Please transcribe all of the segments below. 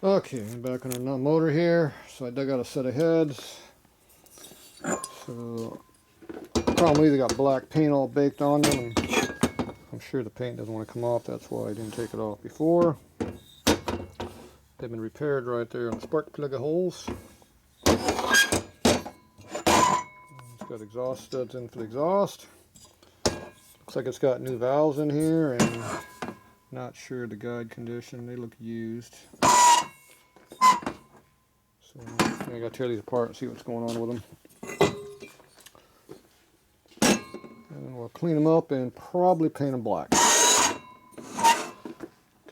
Okay, I'm back on our motor here. So I dug out a set of heads. So probably they got black paint all baked on them, and I'm sure the paint doesn't want to come off. That's why I didn't take it off before. They've been repaired right there on the spark plug holes. It's got exhaust studs in for the exhaust. Looks like it's got new valves in here, and not sure the guide condition. They look used. So I gotta tear these apart and see what's going on with them. And we'll clean them up and probably paint them black. Because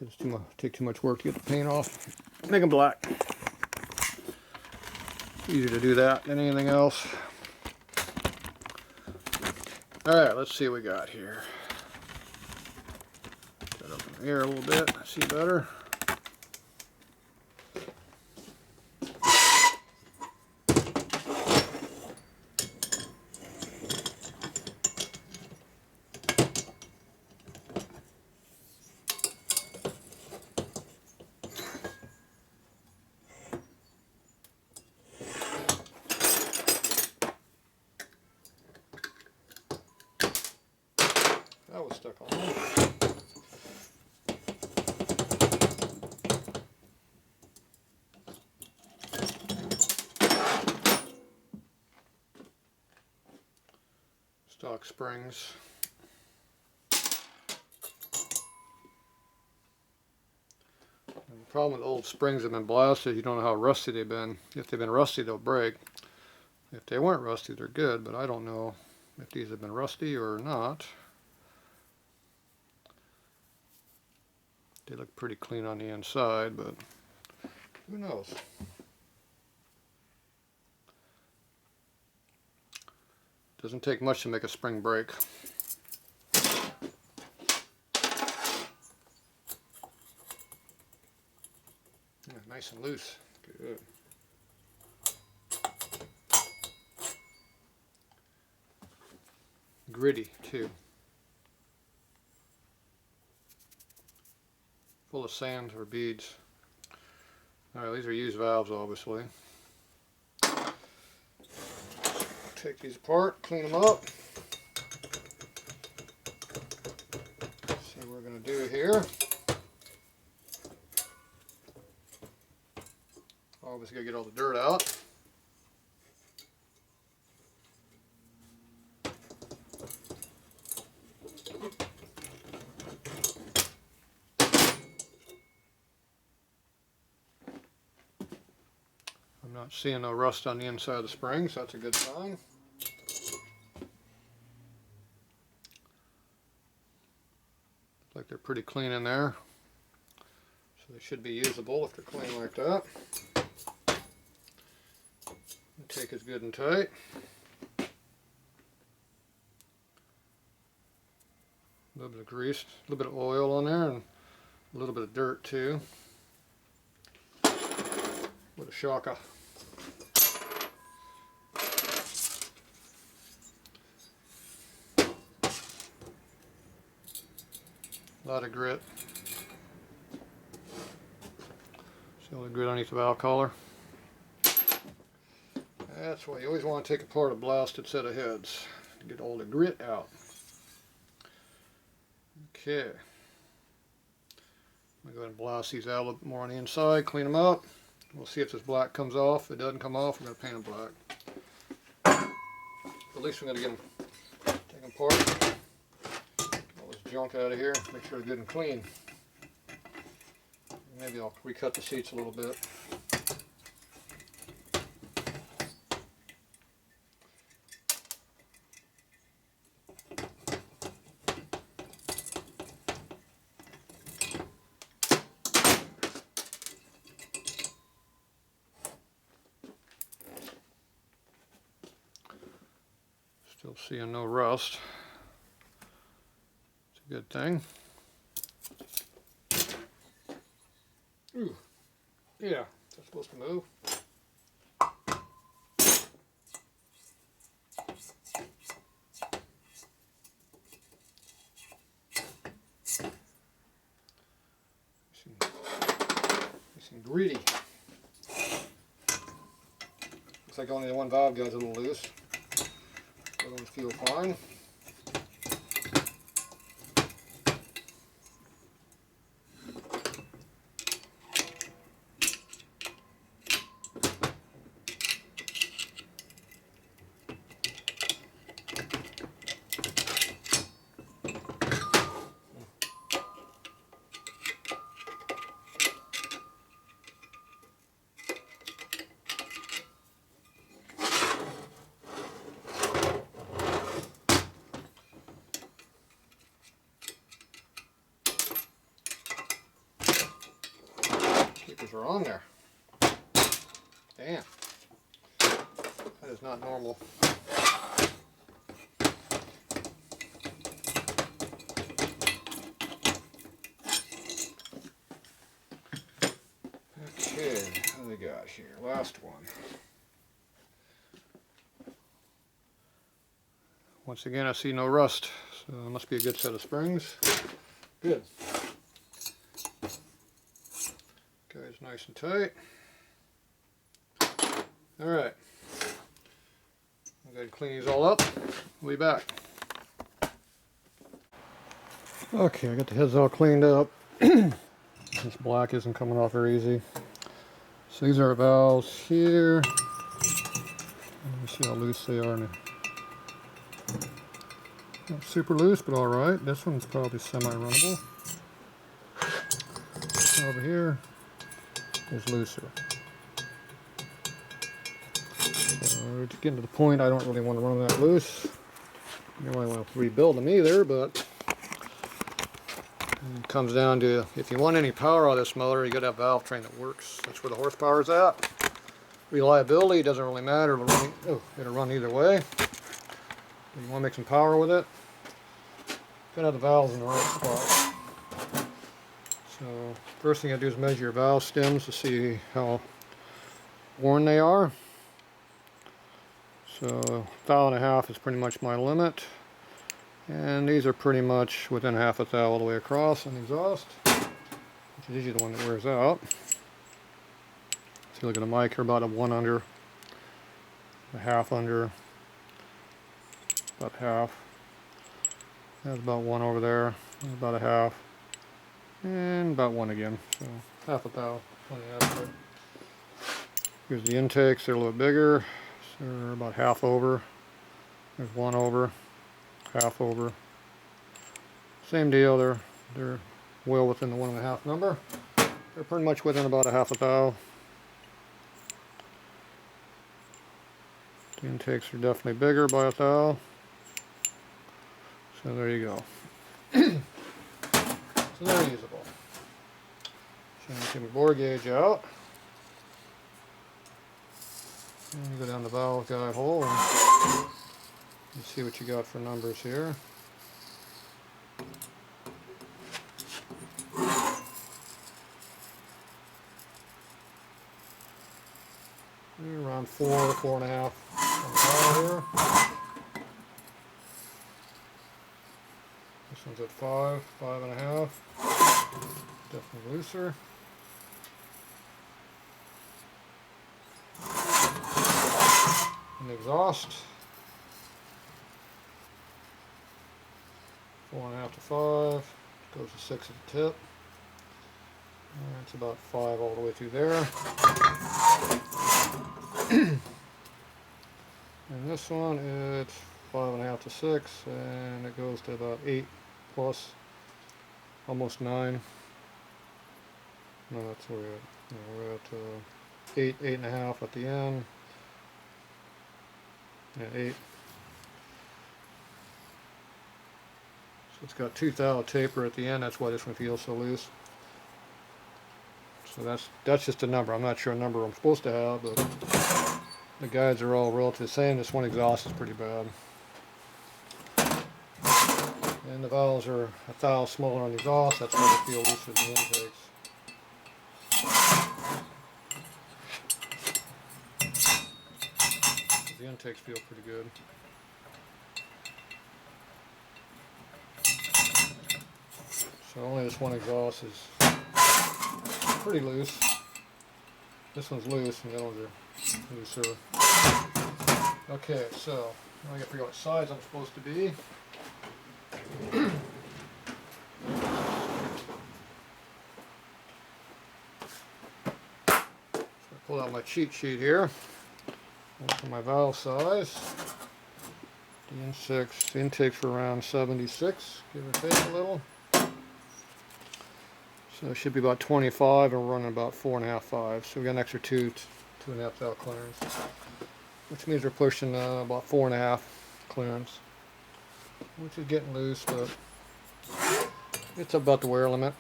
it's take too much work to get the paint off. Make them black. Easier to do that than anything else. Alright, let's see what we got here. Got up in the air a little bit, see better. That was stuck on. Stock springs. And the problem with old springs that have been blasted, you don't know how rusty they've been. If they've been rusty, they'll break. If they weren't rusty, they're good, but I don't know if these have been rusty or not. They look pretty clean on the inside, but who knows? Doesn't take much to make a spring break. Yeah, nice and loose. Good. Gritty too. Full of sand or beads. Alright, these are used valves obviously. Take these apart, clean them up. See what we're going to do here. Obviously got to get all the dirt out. I'm not seeing no rust on the inside of the spring, so that's a good sign. Looks like they're pretty clean in there. So they should be usable if they're clean like that. Take is good and tight. A little bit of grease, a little bit of oil on there, and a little bit of dirt too. What a shocker. A lot of grit. See all the grit underneath the valve collar? That's why you always want to take apart a blasted set of heads to get all the grit out. Okay. I'm going to go ahead and blast these out a little bit more on the inside, clean them up. We'll see if this black comes off. If it doesn't come off, we're going to paint them black. At least we're going to get them, take them apart. All this junk out of here, make sure they're good and clean. Maybe I'll recut the seats a little bit. Still seeing no rust. It's a good thing. Ooh, yeah, that's supposed to move. Nice and greedy. Looks like only the one valve guy's a little loose. The other ones feel fine. Are on there. Damn. That is not normal. Okay, what do we got here? Last one. Once again, I see no rust, so it must be a good set of springs. Good. It's nice and tight. Alright. I'm going to clean these all up. We'll be back. Okay, I got the heads all cleaned up. This black isn't coming off very easy. So these are our valves here. Let me see how loose they are now. Not super loose, but alright. This one's probably semi-runnable. Over here is looser. So to get to the point, I don't really want to run that loose. You don't really want to rebuild them either, but it comes down to if you want any power out of this motor, you got to have a valve train that works. That's where the horsepower is at. Reliability doesn't really matter. It'll run either way. If you want to make some power with it, you got to have the valves in the right spot. So first thing I do is measure your valve stems to see how worn they are. So 1.5 is pretty much my limit. And these are pretty much within 1/2 thou all the way across on the exhaust, which is usually the one that wears out. So you look at the mic, you're about a 1 under, a 1/2 under, about half. That's about 1 over there, about a 1/2. And about 1 again, so 1/2 thou on the output. Here's the intakes, they're a little bigger, so they're about 1/2 over. There's 1 over, 1/2 over. Same deal, they're well within the 1.5 number. They're pretty much within about a 1/2 thou. The intakes are definitely bigger by 1 thou. So there you go. So they're usable. So I'm going to take my bore gauge out. And you go down the valve guide hole and see what you got for numbers here. Around 4, 4.5 on the valve here. This one's at 5, 5.5. Definitely looser. And the exhaust. 4.5 to 5. Goes to 6 at the tip. And it's about 5 all the way through there. And this one, it's 5.5 to 6, and it goes to about 8 plus, almost 9. No, that's where we're at 8, 8.5 at the end. Yeah, 8. So it's got 2 thou taper at the end. That's why this one feels so loose. So that's just a number. I'm not sure a number I'm supposed to have, but the guides are all relatively the same. This one exhaust is pretty bad. And the valves are 1 thou smaller on the exhaust. That's why they feel looser than the intakes. The intakes feel pretty good. So only this one exhaust is pretty loose. This one's loose and the other ones are looser. Okay, so now I gotta figure out what size I'm supposed to be. Pull out my cheat sheet here. Look for my valve size. DN6, the intakes for around 76, give or take a little. So it should be about 25, and we're running about 4.5, 5. So we got an extra 2.5 valve clearance, which means we're pushing about 4.5 clearance, which is getting loose, but it's about the wear limit.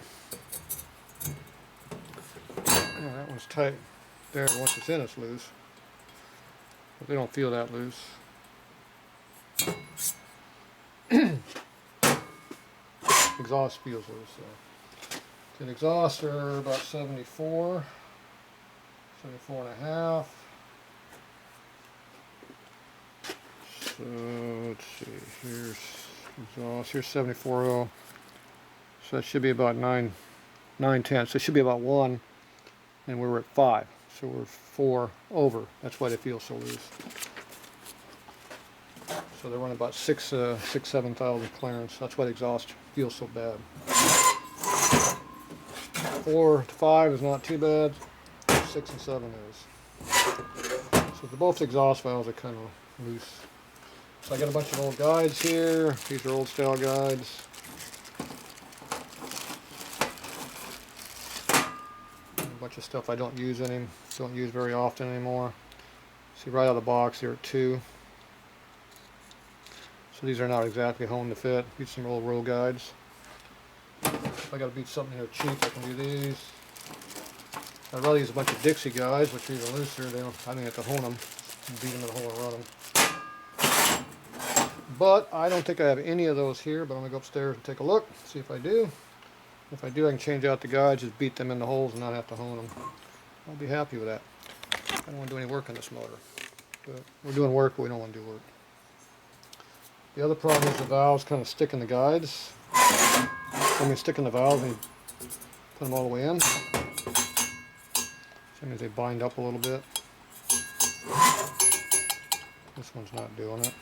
Yeah, that one's tight there. Once it's in, it's loose, but they don't feel that loose. Exhaust feels loose. So. The exhausts are about 74, 74.5. So let's see, here's exhaust, here's 74.0. So it should be about 9/10. So it should be about 1, and we're at 5. So we're 4 over. That's why they feel so loose. So they're running about 7 thousand clearance. That's why the exhaust feels so bad. 4 to 5 is not too bad. 6 and 7 is. So both exhaust valves are kind of loose. So I got a bunch of old guides here. These are old style guides. A bunch of stuff I don't use very often anymore. See, right out of the box here are 2. So these are not exactly home to fit. These are some old roll guides. If I got to beat something here cheap, I can do these. I'd rather use a bunch of Dixie guides, which are even looser. I don't have to hone them, beat them in the hole and run them. But I don't think I have any of those here, but I'm going to go upstairs and take a look, see if I do. If I do, I can change out the guides, just beat them in the holes and not have to hone them. I'll be happy with that. I don't want to do any work on this motor. But we're doing work, but we don't want to do work. The other problem is the valves kind of stick in the guides. Stick in the valves and you put them all the way in. So that means they bind up a little bit. This one's not doing it.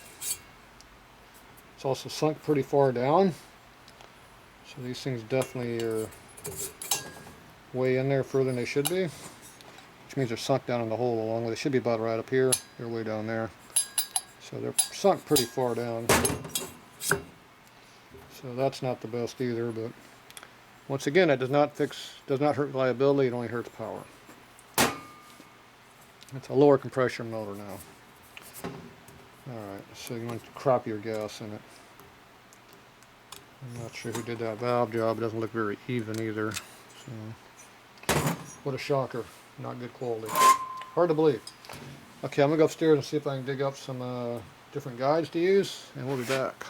It's also sunk pretty far down. So these things definitely are way in there further than they should be. Which means they're sunk down in the hole along with. They should be about right up here. They're way down there. So they're sunk pretty far down. So that's not the best either, but once again, it does not hurt reliability, it only hurts power. It's a lower compression motor now. Alright, so you want to crop your gas in it. I'm not sure who did that valve job, it doesn't look very even either. So, what a shocker, not good quality. Hard to believe. Okay, I'm going to go upstairs and see if I can dig up some different guides to use, and we'll be back.